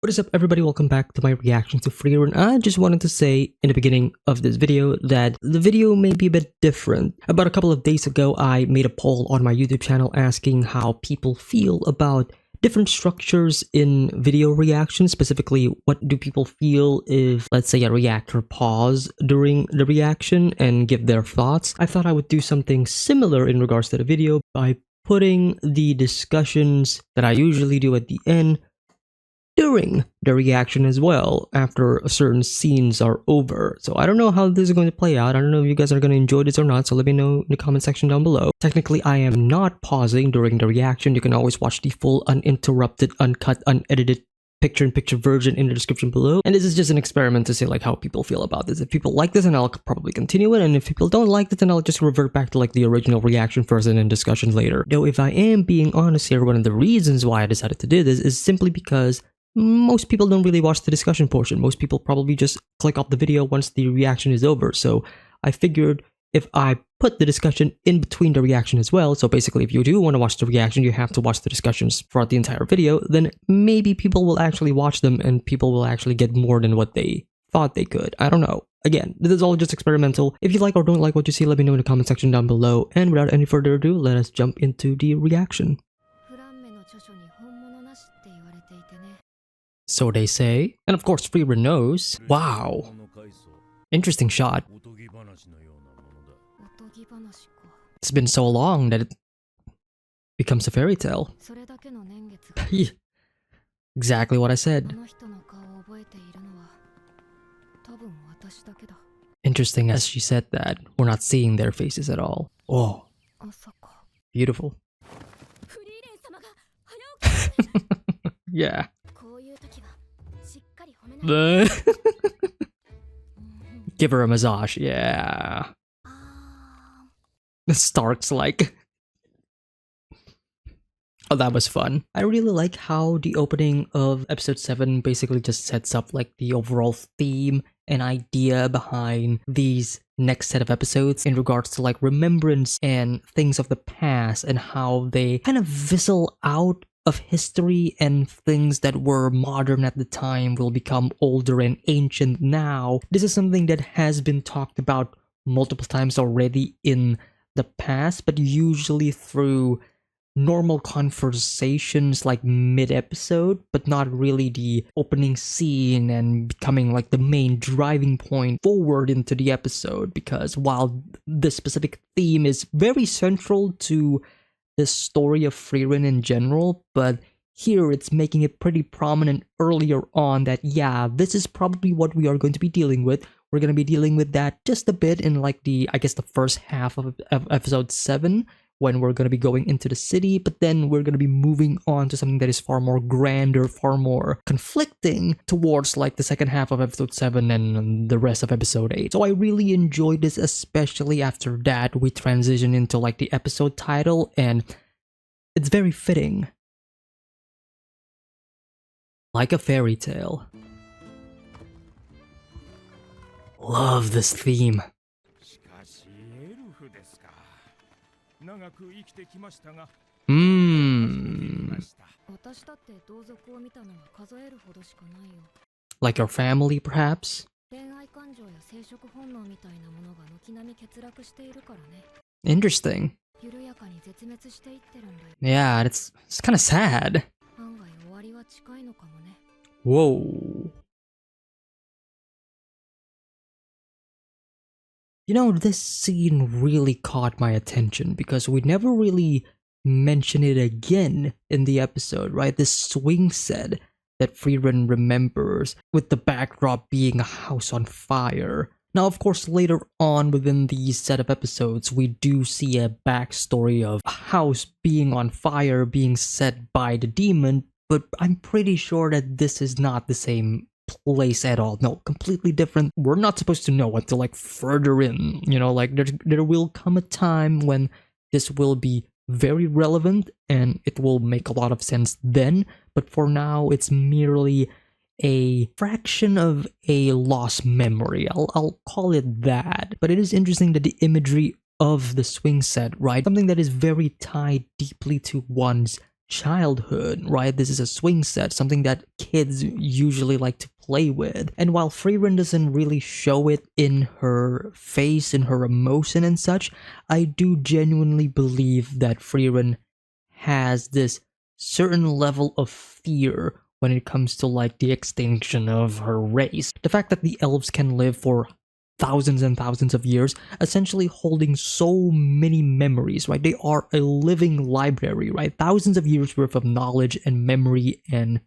What is up, everybody? Welcome back to my reaction to Frieren. I just wanted to say in the beginning of this video that the video may be a bit different. About a couple of days ago, I made a poll on my YouTube channel asking how people feel about different structures in video reactions. Specifically, what do people feel if, let's say, a reactor pause during the reaction and give their thoughts? I thought I would do something similar in regards to the video by putting the discussions that I usually do at the end during the reaction as well, after certain scenes are over. So I don't know how this is going to play out. I don't know if you guys are going to enjoy this or not, so let me know in the comment section down below. Technically, I am not pausing during the reaction. You can always watch the full, uninterrupted, uncut, unedited picture-in-picture version in the description below. And this is just an experiment to see like how people feel about this. If people like this, then I'll probably continue it, and if people don't like it, then I'll just revert back to like the original reaction first and then discussion later. Though if I am being honest here, one of the reasons why I decided to do this is simply because most people don't really watch the discussion portion. Most people probably just click off the video once the reaction is over. So I figured if I put the discussion in between the reaction as well, so basically if you do want to watch the reaction, you have to watch the discussions throughout the entire video, then maybe people will actually watch them and people will actually get more than what they thought they could. I don't know. Again, this is all just experimental. If you like or don't like what you see, let me know in the comment section down below. And without any further ado, let us jump into the reaction. So they say, and of course Frieren knows. Wow, interesting shot. It's been so long that it becomes a fairy tale. Exactly what I said. Interesting as she said that, we're not seeing their faces at all. Oh, beautiful. Yeah. Give her a massage, yeah. The Stark's like. Oh, that was fun. I really like how the opening of episode 7 basically just sets up like the overall theme and idea behind these next set of episodes in regards to like remembrance and things of the past and how they kind of fizzle out of history, and things that were modern at the time will become older and ancient now. This is something that has been talked about multiple times already in the past, but usually through normal conversations like mid-episode, but not really the opening scene and becoming like the main driving point forward into the episode. Because while this specific theme is very central to the story of Frieren in general, but here it's making it pretty prominent earlier on that, yeah, this is probably what we are going to be dealing with. We're going to be dealing with that just a bit in like I guess the first half of episode 7, when we're going to be going into the city, but then we're going to be moving on to something that is far more grander, far more conflicting towards like the second half of episode 7 and the rest of episode 8. So I really enjoyed this, especially after that we transition into like the episode title, and it's very fitting. Like a fairy tale. Love this theme. Like your family, perhaps? Interesting. Yeah, it's kind of sad. Whoa. You know, this scene really caught my attention because we never really mention it again in the episode, right? This swing set that Frieren remembers, with the backdrop being a house on fire. Now, of course, later on within these set of episodes, we do see a backstory of a house being on fire, being set by the demon, but I'm pretty sure that this is not the same place at all. No, completely different. We're not supposed to know until like further in, you know, like there will come a time when this will be very relevant and it will make a lot of sense then, but for now it's merely a fraction of a lost memory. I'll call it that. But it is interesting that the imagery of the swing set, right? Something that is very tied deeply to one's childhood, right? This is a swing set, something that kids usually like to play with. And while Frieren doesn't really show it in her face, in her emotion and such, I do genuinely believe that Frieren has this certain level of fear when it comes to like the extinction of her race. The fact that the elves can live for thousands and thousands of years, essentially holding so many memories, right? They are a living library, right? Thousands of years worth of knowledge and memory and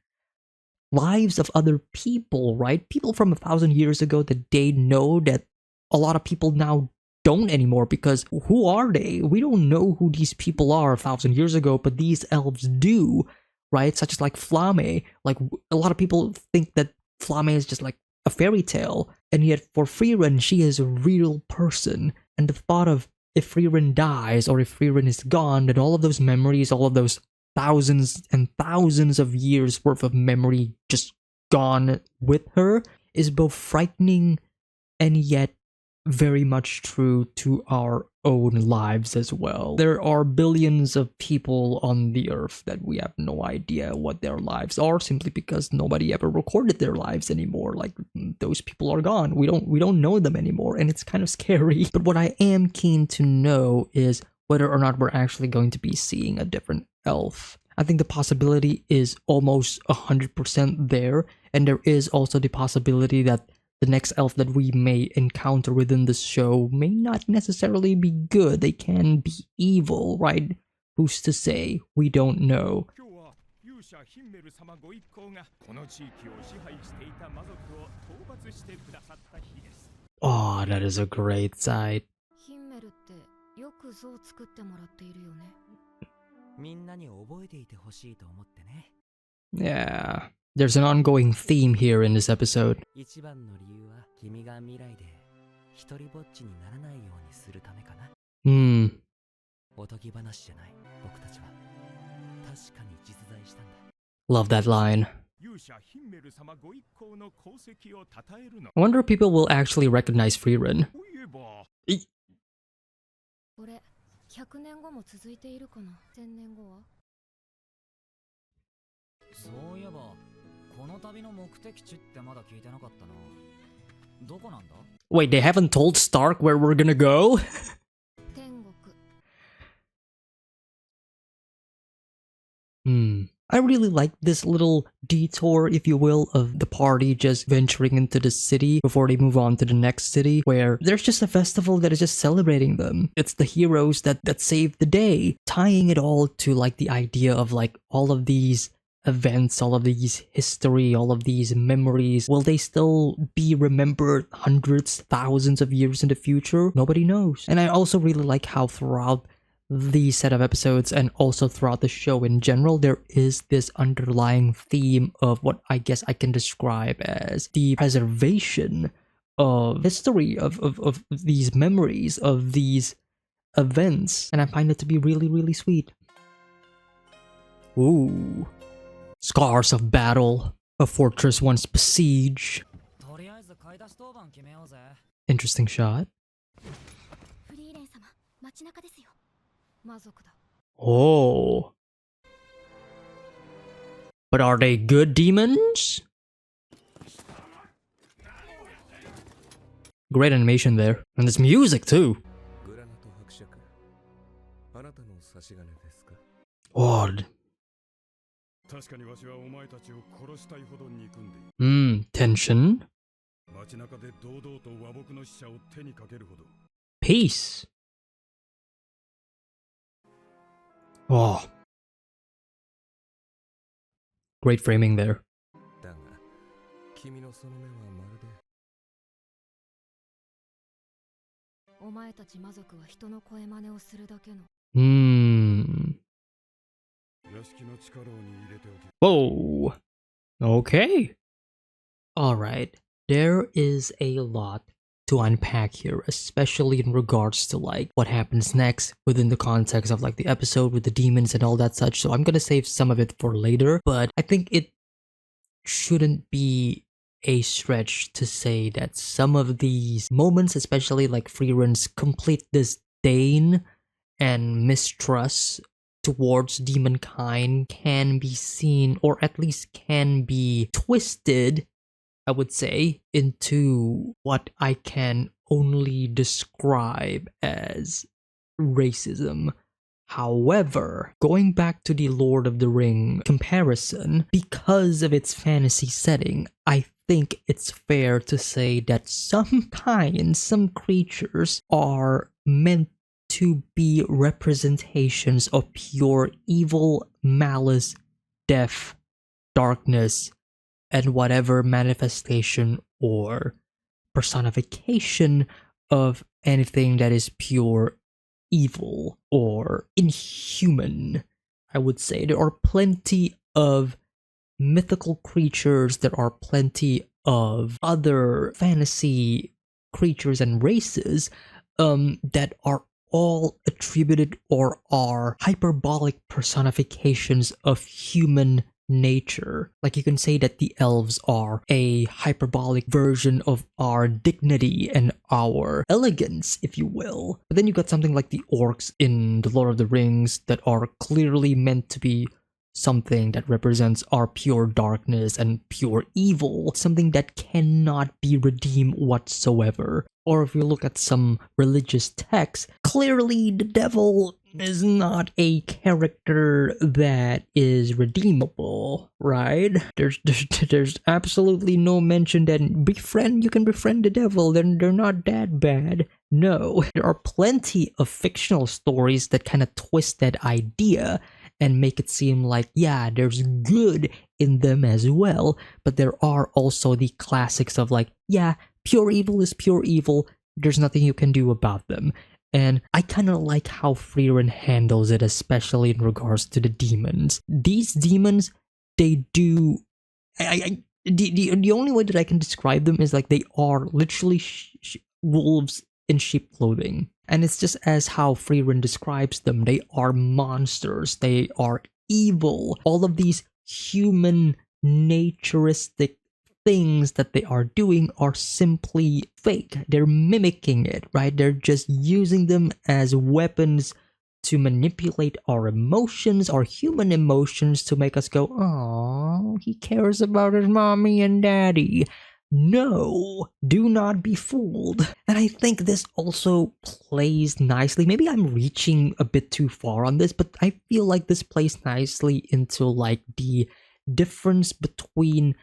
lives of other people, right? People from 1,000 years ago that they know that a lot of people now don't anymore, because who are they? We don't know who these people are 1,000 years ago, but these elves do, right? Such as like Flame. Like, a lot of people think that Flame is just like a fairy tale, and yet for Frieren, she is a real person. And the thought of, if Frieren dies or if Frieren is gone, then all of those memories, all of those thousands and thousands of years worth of memory just gone with her, is both frightening and yet very much true to our own lives as well. There are billions of people on the earth that we have no idea what their lives are, simply because nobody ever recorded their lives anymore. Like, those people are gone. We don't know them anymore, and it's kind of scary. But what I am keen to know is whether or not we're actually going to be seeing a different elf. I think the possibility is almost 100% there, and there is also the possibility that the next elf that we may encounter within this show may not necessarily be good. They can be evil, right? Who's to say? We don't know. Oh, that is a great sight. Yeah. There's an ongoing theme here in this episode. Love that line. I wonder if people will actually recognize Frieren. Wait, they haven't told Stark where we're gonna go? I really like this little detour, if you will, of the party just venturing into the city before they move on to the next city, where there's just a festival that is just celebrating them. It's the heroes that saved the day, tying it all to like the idea of like all of these events, all of these history, all of these memories. Will they still be remembered hundreds, thousands of years in the future? Nobody knows. And I also really like how throughout these set of episodes, and also throughout the show in general, there is this underlying theme of what I guess I can describe as the preservation of history, of these memories, of these events. And I find it to be really, really sweet. Ooh. Scars of battle. A fortress once besieged. Interesting shot. Oh. But are they good demons? Great animation there. And there's music too. Odd. Tension. Peace. Oh. Great framing there. Whoa. Okay. Alright. There is a lot to unpack here, especially in regards to like what happens next within the context of like the episode with the demons and all that such. So I'm gonna save some of it for later, but I think it shouldn't be a stretch to say that some of these moments, especially like Frieren's complete disdain and mistrust towards demonkind can be seen, or at least can be twisted, I would say, into what I can only describe as racism. However, going back to the Lord of the Ring comparison, because of its fantasy setting, I think it's fair to say that some kinds, some creatures are meant to be representations of pure evil, malice, death, darkness, and whatever manifestation or personification of anything that is pure evil or inhuman. I would say there are plenty of mythical creatures, there are plenty of other fantasy creatures and races that are all attributed or are hyperbolic personifications of human nature. Like you can say that the elves are a hyperbolic version of our dignity and our elegance, if you will. But then you got something like the orcs in The Lord of the Rings that are clearly meant to be something that represents our pure darkness and pure evil, something that cannot be redeemed whatsoever. Or if you look at some religious texts, clearly the devil is not a character that is redeemable, right? There's absolutely no mention that you can befriend the devil, then they're not that bad. No, there are plenty of fictional stories that kind of twist that idea and make it seem like, yeah, there's good in them as well, but there are also the classics of like, yeah, pure evil is pure evil, there's nothing you can do about them. And I kind of like how Frieren handles it, especially in regards to the demons. These demons, they do... the only way that I can describe them is like they are literally wolves in sheep clothing. And it's just as how Frieren describes them. They are monsters. They are evil. All of these human naturistic things that they are doing are simply fake. They're mimicking it, right? They're just using them as weapons to manipulate our emotions, our human emotions, to make us go, oh, he cares about his mommy and daddy. No, do not be fooled. And I think this also plays nicely. Maybe I'm reaching a bit too far on this, but I feel like this plays nicely into like the difference between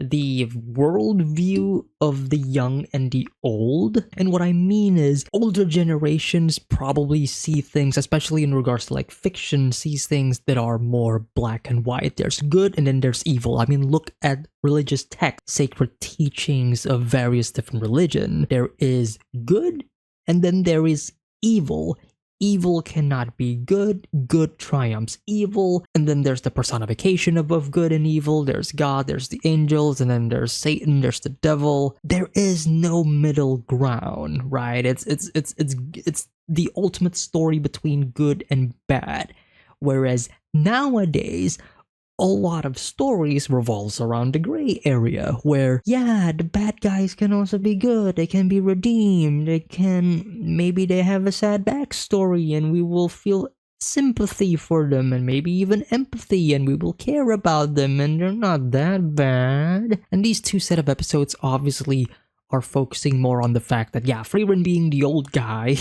the worldview of the young and the old. And what I mean is, older generations probably see things, especially in regards to like fiction, sees things that are more black and white. There's good and then there's evil. I mean, look at religious texts, sacred teachings of various different religion. There is good and then there is evil. Evil cannot be good, good triumphs evil, and then there's the personification of both good and evil. There's God, there's the angels, and then there's Satan, there's the devil. There is no middle ground, right? It's the ultimate story between good and bad. Whereas nowadays, a lot of stories revolves around the gray area where, yeah, the bad guys can also be good, they can be redeemed, maybe they have a sad backstory and we will feel sympathy for them and maybe even empathy and we will care about them and they're not that bad. And these two set of episodes obviously are focusing more on the fact that, yeah, Frieren being the old guy,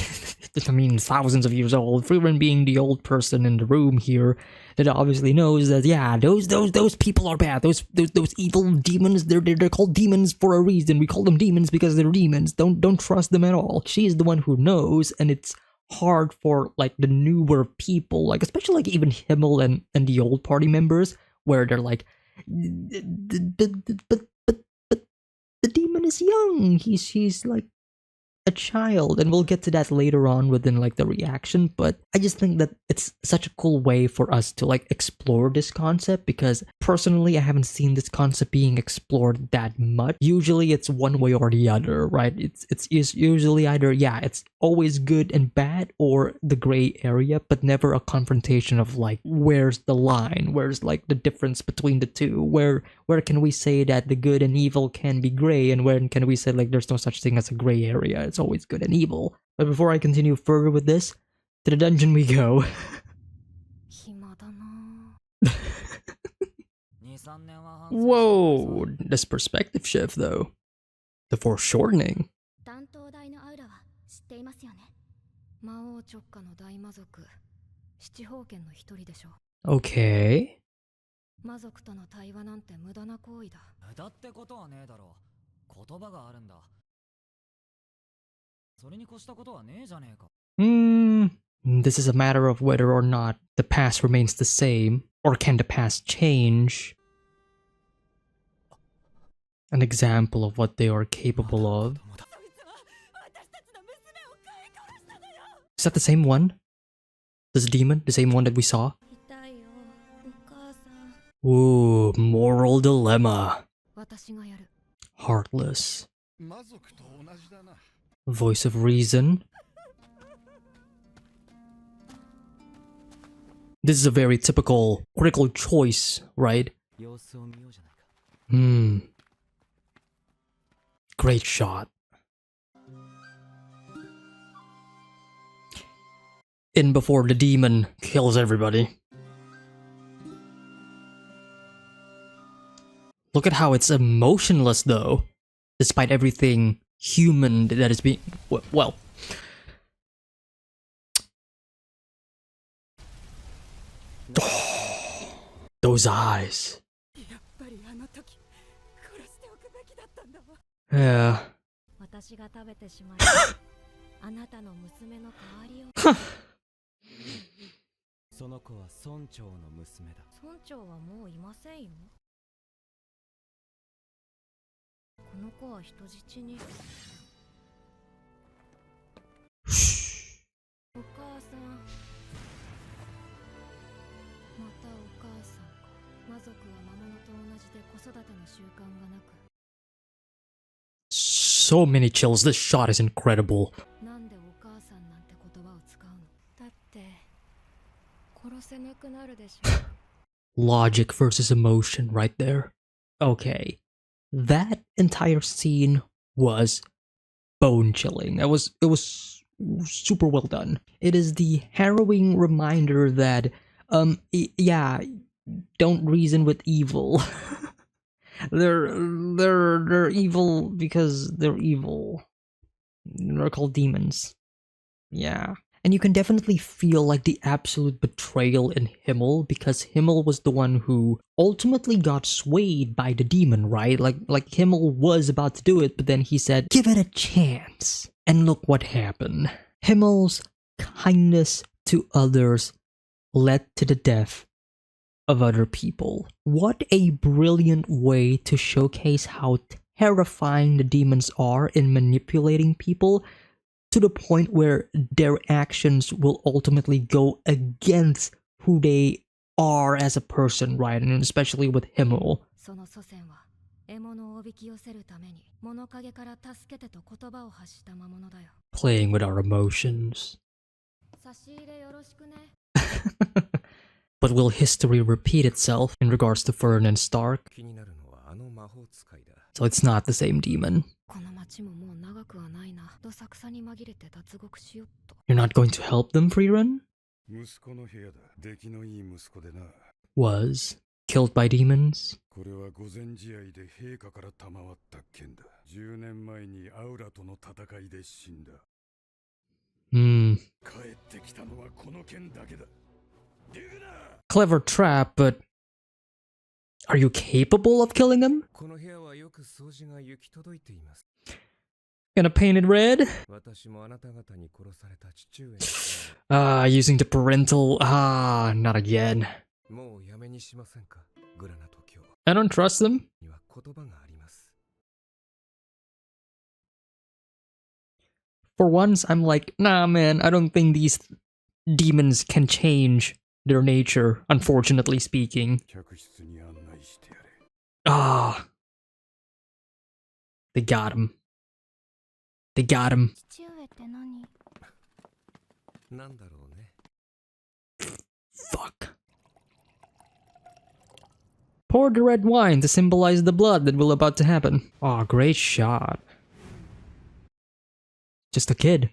I mean, thousands of years old, Frieren being the old person in the room here, that obviously knows that, yeah, those people are bad. Those evil demons, they're called demons for a reason. We call them demons because they're demons. Don't trust them at all. She is the one who knows, and it's hard for like the newer people, like especially like even Himmel and the old party members, where they're like, but the demon is young. He's like a child, and we'll get to that later on within like the reaction. But I just think that it's such a cool way for us to like explore this concept, because personally I haven't seen this concept being explored that much. Usually it's one way or the other, right? It's usually either, yeah, it's always good and bad, or the gray area, but never a confrontation of like, where's the line, where's like the difference between the two, where can we say that the good and evil can be gray, and where can we say like there's no such thing as a gray area, it's always good and evil. But before I continue further with this, to the dungeon we go. Whoa, this perspective shift though. The foreshortening. Okay. 魔族との対話なんて無駄な行為だ。無駄ってことはねえだろう。言葉があるんだ。それに越したことはねえじゃねえか。This is a matter of whether or not the past remains the same, or can the past change? An example of what they are capable of. Is that the same one? This demon? The same one that we saw? Ooh, moral dilemma. Heartless. Voice of reason. This is a very typical critical choice, right? Great shot. In before the demon kills everybody. Look at how it's emotionless though, despite everything human that is being... well... those eyes. Yeah. So many chills, this shot is incredible. Logic versus emotion right there. Okay. That entire scene was bone-chilling. It was super well done. It is the harrowing reminder that, yeah, don't reason with evil. They're evil because they're evil. They're called demons. Yeah. And you can definitely feel like the absolute betrayal in Himmel, because Himmel was the one who ultimately got swayed by the demon, right? Like Himmel was about to do it, but then he said, give it a chance. And look what happened. Himmel's kindness to others led to the death of other people. What a brilliant way to showcase how terrifying the demons are in manipulating people, to the point where their actions will ultimately go against who they are as a person, right? And especially with Himmel. Playing with our emotions. But will history repeat itself in regards to Frieren and Stark? So it's not the same demon. You're not going to help them, Frieren? Was killed by demons? Clever trap, but are you capable of killing him? Gonna paint it red? Using the parental... not again. I don't trust them. For once, I'm like, nah man, I don't think these demons can change their nature, unfortunately speaking. They got him. They got him. Fuck. Pour the red wine to symbolize the blood that will about to happen. Oh, great shot. Just a kid.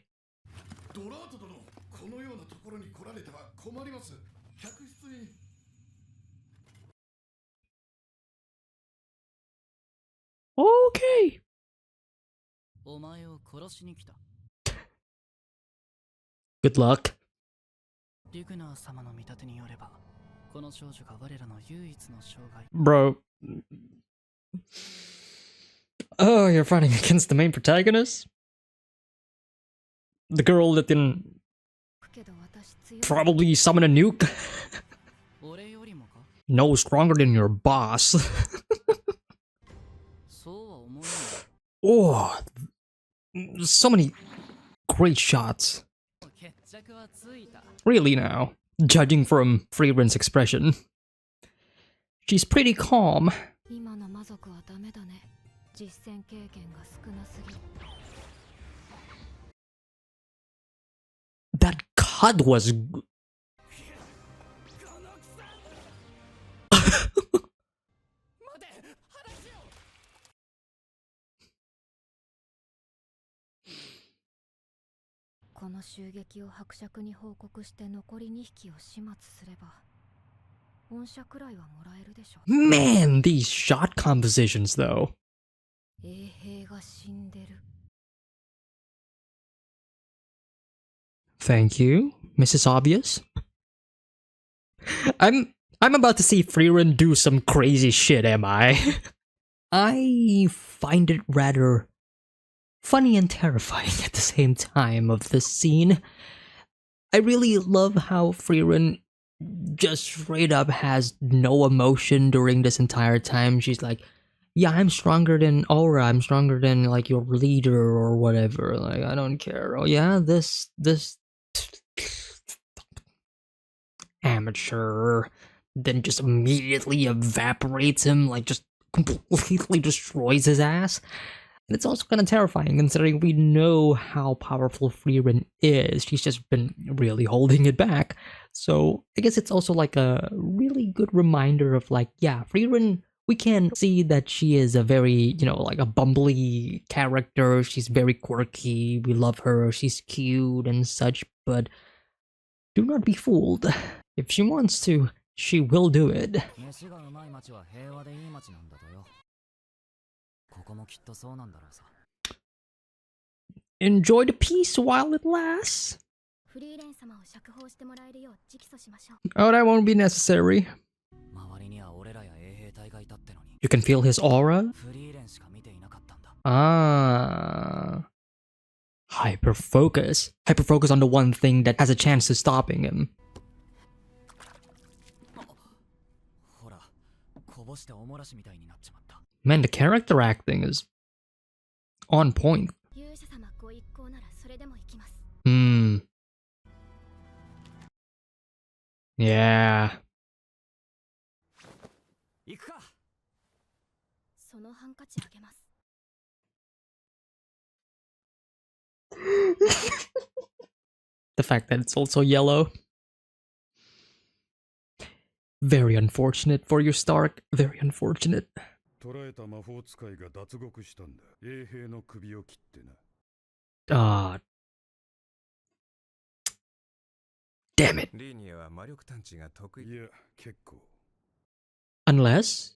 Okay. お前を殺しに来た。 Good luck. リグナー様の見立てによれば、この少女が我らの唯一の障害。 Bro. Oh, you're fighting against the main protagonist? The girl that can けど私強い。 probably summon a nuke? 俺よりもか。 No, stronger than your boss. そうは思えない。 Oh, so many great shots. 決着はついた。 Really now, judging from Frieren's expression. She's pretty calm. 今の魔族はダメだね。実戦経験が少なすぎる。 That cut was... この襲撃を伯爵に報告して残り2匹を始末すれば恩赦くらいはもらえるでしょ。 Man, these shot compositions though. 衛兵が死んでる。 Thank you, Mrs. Obvious. I'm about to see Frieren do some crazy shit, am I? I find it rather funny and terrifying at the same time of this scene. I really love how Frieren just straight up has no emotion during this entire time. She's like, yeah, I'm stronger than Aura, I'm stronger than like your leader or whatever. Like, I don't care. Oh yeah, this amateur, then just immediately evaporates him, like just completely destroys his ass. And it's also kind of terrifying considering we know how powerful Frieren is. She's just been really holding it back. So I guess it's also like a really good reminder of like, yeah, Frieren, we can see that she is a very, you know, like a bumbly character. She's very quirky. We love her. She's cute and such, but do not be fooled. If she wants to, she will do it. Enjoy the peace while it lasts. Oh, that won't be necessary. You can feel his aura? Ah. Hyper-focus. Hyper-focus on the one thing that has a chance of stopping him. Man, the character acting is on point. Yeah. The fact that it's also yellow. Very unfortunate for you, Stark. Very unfortunate. Ah. Damn it. Unless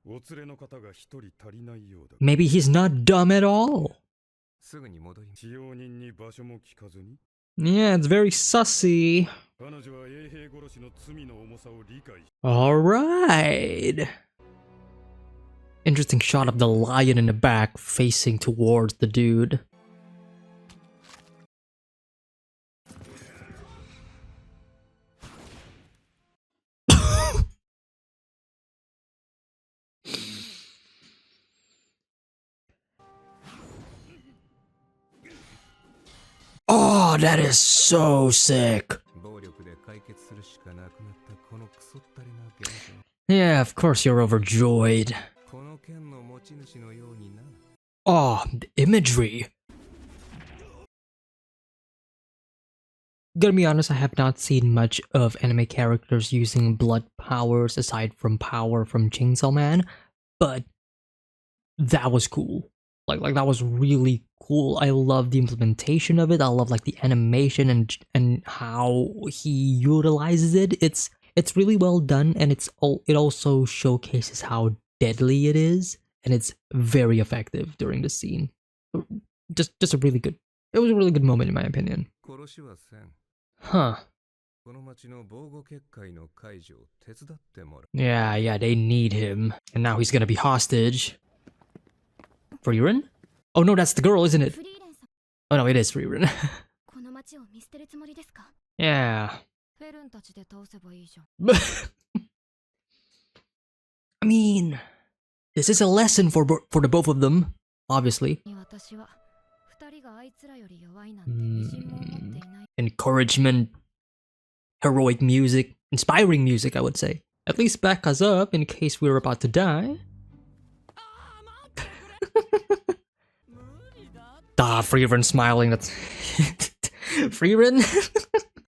maybe he's not dumb at all. Yeah, it's very sussy. Alright. Interesting shot of the lion in the back facing towards the dude. Oh, that is so sick. Yeah, of course you're overjoyed. Oh, the imagery. Gotta be honest, I have not seen much of anime characters using blood powers aside from power from Chainsaw Man, but that was cool. Like that was really cool. I love the implementation of it. I love like the animation and how he utilizes it. It's really well done, and it also showcases how deadly it is. and it's very effective during the scene. Just a really good. It was a really good moment in my opinion. Huh. Yeah, they need him. And now he's gonna be hostage. Frieren? Oh no, that's the girl, isn't it? Oh no, it is Frieren. Yeah. I mean, this is a lesson for the both of them, obviously. Encouragement, heroic music, inspiring music, I would say. At least back us up in case we were about to die. Frieren smiling, that's... Frieren?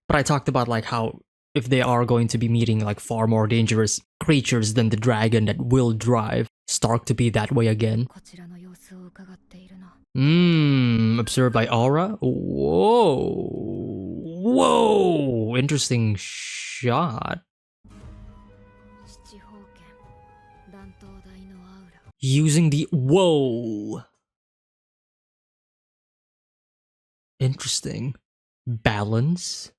But I talked about like how if they are going to be meeting like far more dangerous creatures than the dragon that will drive Stark to be that way again. Observed by aura? Whoa. Whoa! Interesting shot. Using the... Whoa! Interesting. Balance.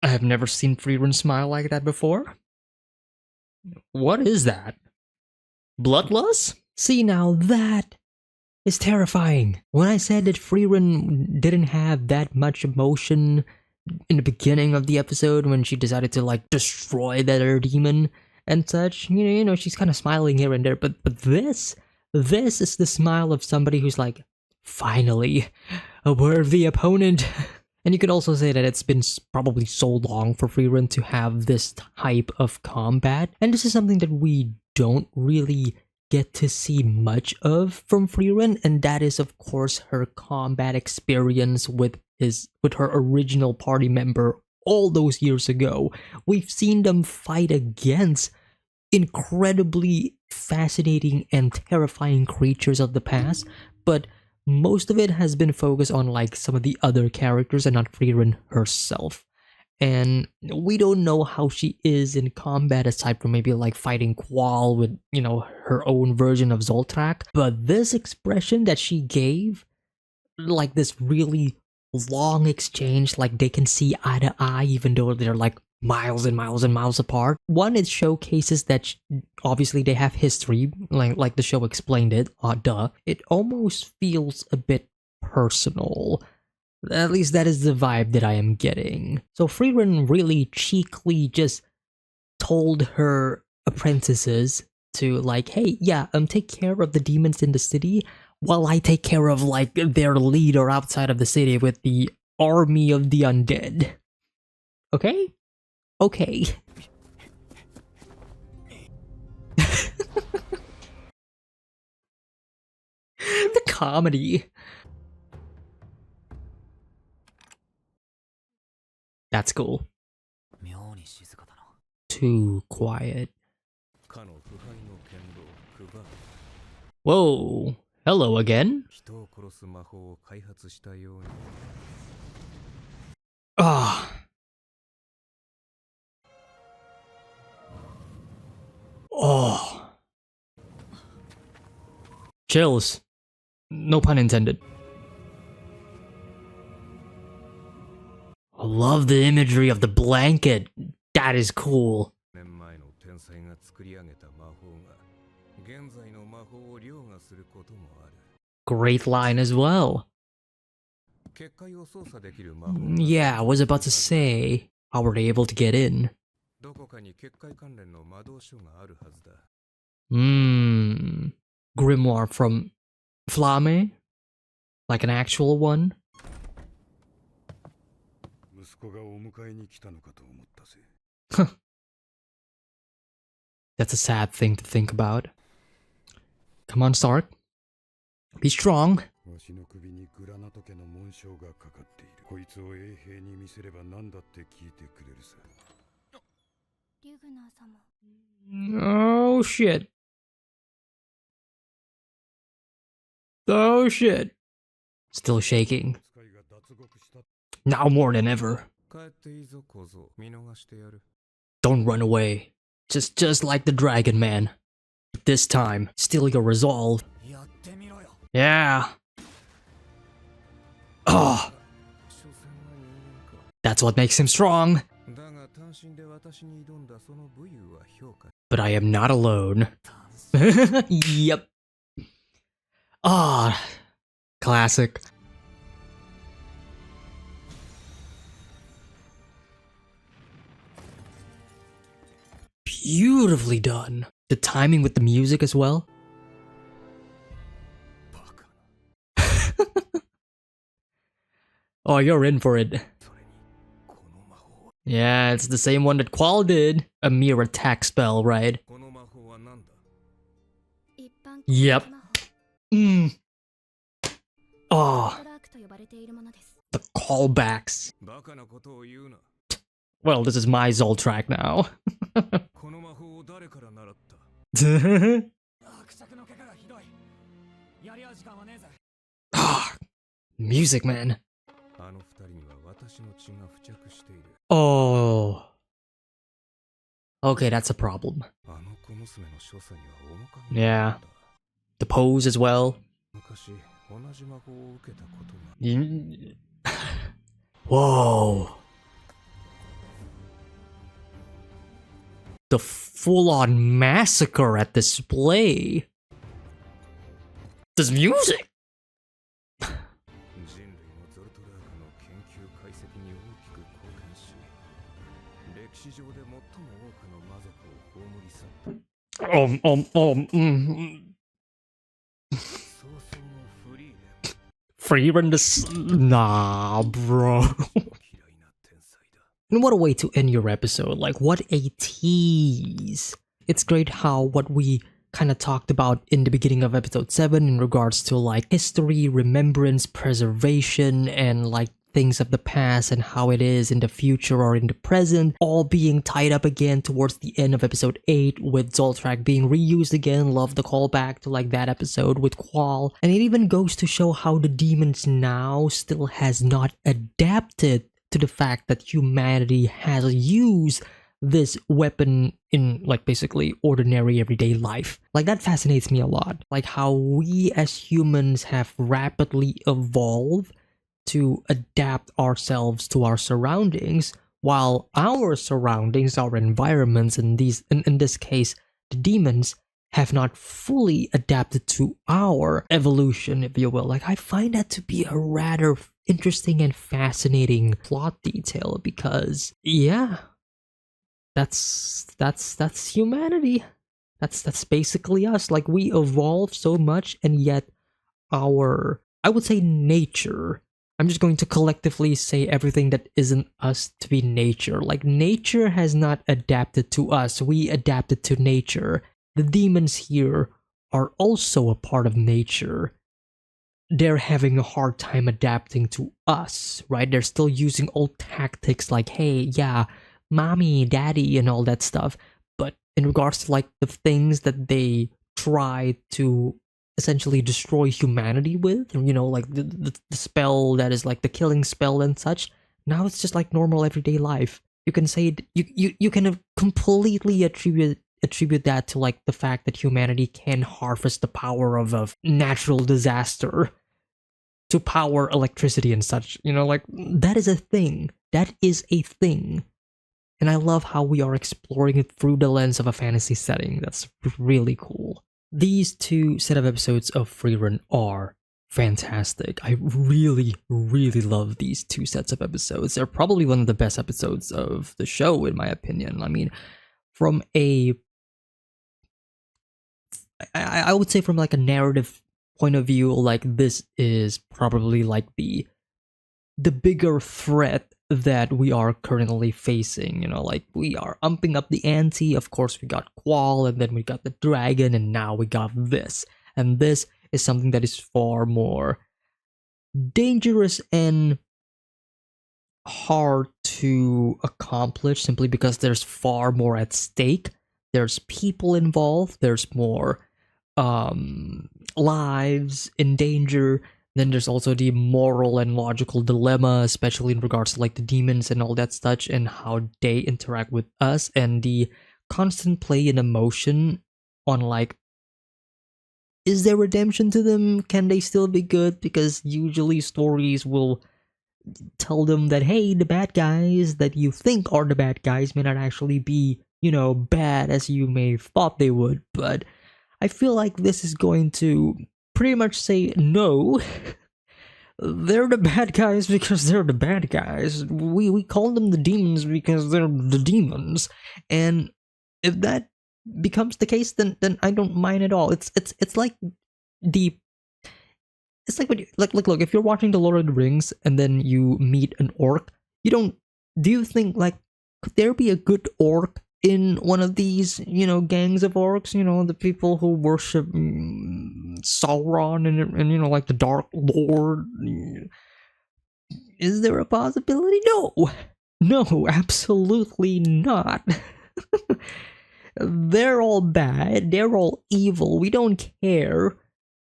I have never seen Frieren smile like that before. What is that? Bloodlust? See, now that is terrifying. When I said that Frieren didn't have that much emotion in the beginning of the episode when she decided to like destroy that other demon and such, you know, she's kind of smiling here and there, but this is the smile of somebody who's like, finally, a worthy opponent. And you could also say that it's been probably so long for Frieren to have this type of combat, and this is something that we don't really get to see much of from Frieren, and that is of course her combat experience with her original party member all those years ago. We've seen them fight against incredibly fascinating and terrifying creatures of the past, but most of it has been focused on like some of the other characters and not Frieren herself. And we don't know how she is in combat aside from maybe like fighting Qual with, you know, her own version of Zoltrak. But this expression that she gave, like this really long exchange, like they can see eye to eye even though they're like miles and miles and miles apart. One, it showcases that obviously they have history, like the show explained it. Duh. It almost feels a bit personal. At least that is the vibe that I am getting. So Frieren really cheekily just told her apprentices to like, hey, yeah, take care of the demons in the city while I take care of like their leader outside of the city with the army of the undead. Okay? Okay. The comedy. That's cool. Too quiet. Whoa. Hello again. Ah. Oh. Chills. No pun intended. I love the imagery of the blanket. That is cool. Great line as well. Yeah, I was about to say, how were they able to get in? Grimoire from Flame? Like an actual one? That's a sad thing to think about. Come on, Stark. Be strong. Oh shit. Oh shit. Still shaking. Now more than ever. Don't run away. Just like the Dragon Man. This time, still your resolve. Yeah. Oh. That's what makes him strong. But I am not alone. Yep. Ah, classic. Beautifully done. The timing with the music as well. Oh, you're in for it. Yeah, it's the same one that Qual did. A mere attack spell, right? Yep. Oh. The callbacks. Well, this is my Zoltrack now. Ah, music, man. Oh. Okay, that's a problem. Yeah. The pose as well. Whoa. The full-on massacre at display. This music. Frieren nah, bro. And what a way to end your episode. Like, what a tease. It's great how what we kind of talked about in the beginning of episode 7 in regards to like history, remembrance, preservation, and like things of the past and how it is in the future or in the present, all being tied up again towards the end of episode 8 with Zoltrack being reused again. Love the callback to like that episode with Qual. And it even goes to show how the demons now still has not adapted to the fact that humanity has used this weapon in like basically ordinary everyday life. Like that fascinates me a lot. Like how we as humans have rapidly evolved to adapt ourselves to our surroundings, while our surroundings, our environments, and in this case, the demons, have not fully adapted to our evolution, if you will. Like I find that to be a rather interesting and fascinating plot detail because, yeah, that's humanity. That's basically us. Like we evolve so much, and yet our, I would say, nature. I'm just going to collectively say everything that isn't us to be nature. Like, nature has not adapted to us. We adapted to nature. The demons here are also a part of nature. They're having a hard time adapting to us, right? They're still using old tactics like, hey, yeah, mommy, daddy, and all that stuff. But in regards to, like, the things that they try to essentially destroy humanity with, you know, like the spell that is like the killing spell and such, now it's just like normal everyday life. You can say you can completely attribute that to like the fact that humanity can harvest the power of a natural disaster to power electricity and such, you know, like that is a thing. That is a thing. And I love how we are exploring it through the lens of a fantasy setting. That's really cool. These two set of episodes of Frieren are fantastic. I really, really love these two sets of episodes. They're probably one of the best episodes of the show, in my opinion. I mean, from a... I would say from like a narrative point of view, like this is probably like the bigger threat that we are currently facing. You know, like we are umping up the ante. Of course, we got Qual, and then we got the dragon, and now we got this. And this is something that is far more dangerous and hard to accomplish simply because there's far more at stake. There's people involved. There's more lives in danger. Then there's also the moral and logical dilemma, especially in regards to like the demons and all that such and how they interact with us, and the constant play in emotion on like, is there redemption to them? Can they still be good? Because usually stories will tell them that, hey, the bad guys that you think are the bad guys may not actually be, bad as you may have thought they would. But I feel like this is going to pretty much say, no, they're the bad guys because they're the bad guys. We call them the demons because they're the demons. And if that becomes the case, then I don't mind at all. It's like the it's like when you, look, if you're watching the Lord of the Rings and then you meet an orc, do you think like, could there be a good orc in one of these gangs of orcs, the people who worship Sauron and like the Dark Lord? Is there a possibility? No, absolutely not. They're all bad, they're all evil, we don't care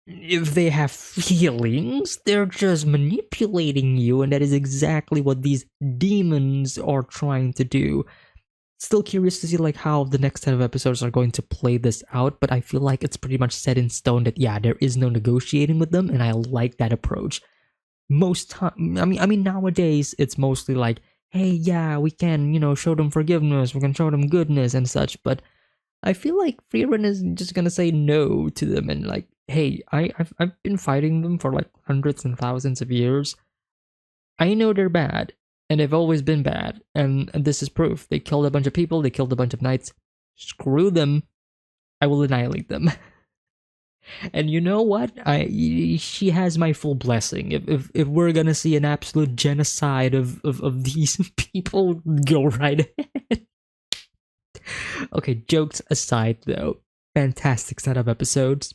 if they have feelings. They're just manipulating you, and that is exactly what these demons are trying to do. Still curious to see like how the next set of episodes are going to play this out, but I feel like it's pretty much set in stone that yeah, there is no negotiating with them, and I like that approach. Most time, I mean nowadays it's mostly like, hey, yeah, we can show them forgiveness, we can show them goodness and such, but I feel like Frieren is just gonna say no to them and like, hey, I've been fighting them for like hundreds and thousands of years. I know they're bad, and they've always been bad, and this is proof. They killed a bunch of people, they killed a bunch of knights. Screw them. I will annihilate them. And you know what? She has my full blessing. If we're gonna see an absolute genocide of these people, go right ahead. Okay, jokes aside though, fantastic set of episodes.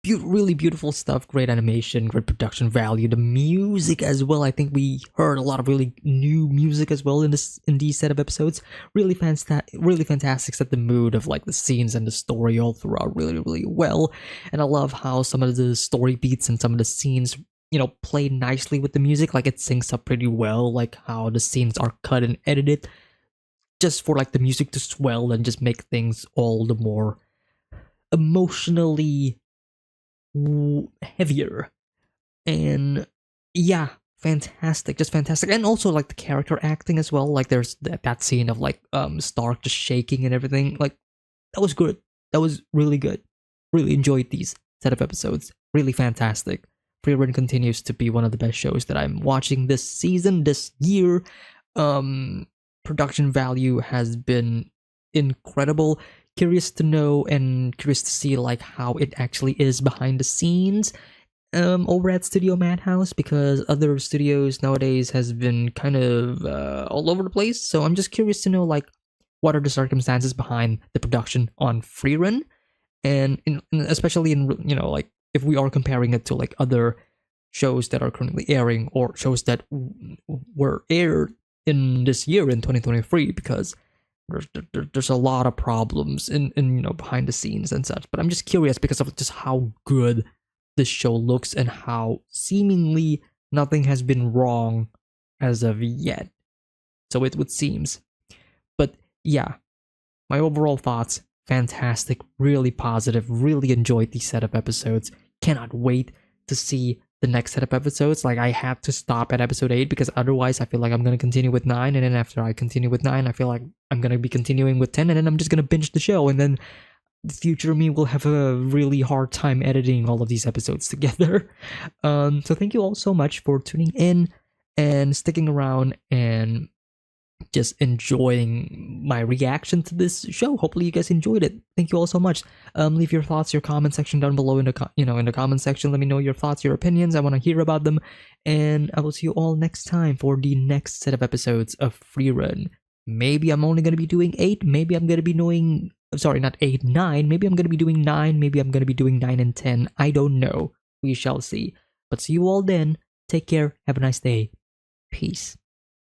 Really beautiful stuff, great animation, great production value, the music as well. I think we heard a lot of really new music as well in these set of episodes. Really fantastic, set the mood of like the scenes and the story all throughout really well. And I love how some of the story beats and some of the scenes play nicely with the music. Like it syncs up pretty well, like how the scenes are cut and edited just for like the music to swell and just make things all the more emotionally heavier. And yeah, fantastic, just fantastic. And also like the character acting as well. Like there's that scene of like Stark just shaking and everything. Like that was good. That was really good. Really enjoyed these set of episodes. Really fantastic. Frieren continues to be one of the best shows that I'm watching this season, this year. Production value has been incredible. Curious to know and curious to see like how it actually is behind the scenes over at Studio Madhouse, because other studios nowadays has been kind of all over the place. So I'm just curious to know like what are the circumstances behind the production on Frieren, and especially in like if we are comparing it to like other shows that are currently airing or shows that were aired in this year in 2023, because there's a lot of problems in behind the scenes and such. But I'm just curious because of just how good this show looks and how seemingly nothing has been wrong as of yet. So it would seems. But yeah, my overall thoughts, fantastic, really positive, really enjoyed these setup episodes. Cannot wait to see the next set of episodes. Like I had to stop at episode 8 because otherwise I feel like I'm going to continue with 9, and then after I continue with 9 I feel like I'm going to be continuing with 10, and then I'm just going to binge the show, and then the future me will have a really hard time editing all of these episodes together. So thank you all so much for tuning in and sticking around and just enjoying my reaction to this show. Hopefully you guys enjoyed it. Thank you all so much. Leave your thoughts, your comment section down below in the in the comment section. Let me know your thoughts, your opinions. I want to hear about them, and I will see you all next time for the next set of episodes of Frieren. Maybe I'm only going to be doing 8, maybe I'm going to be doing, sorry, not 8, 9, maybe I'm going to be doing 9, maybe I'm going to be doing 9 and 10. I don't know. We shall see. But see you all then. Take care. Have a nice day. Peace.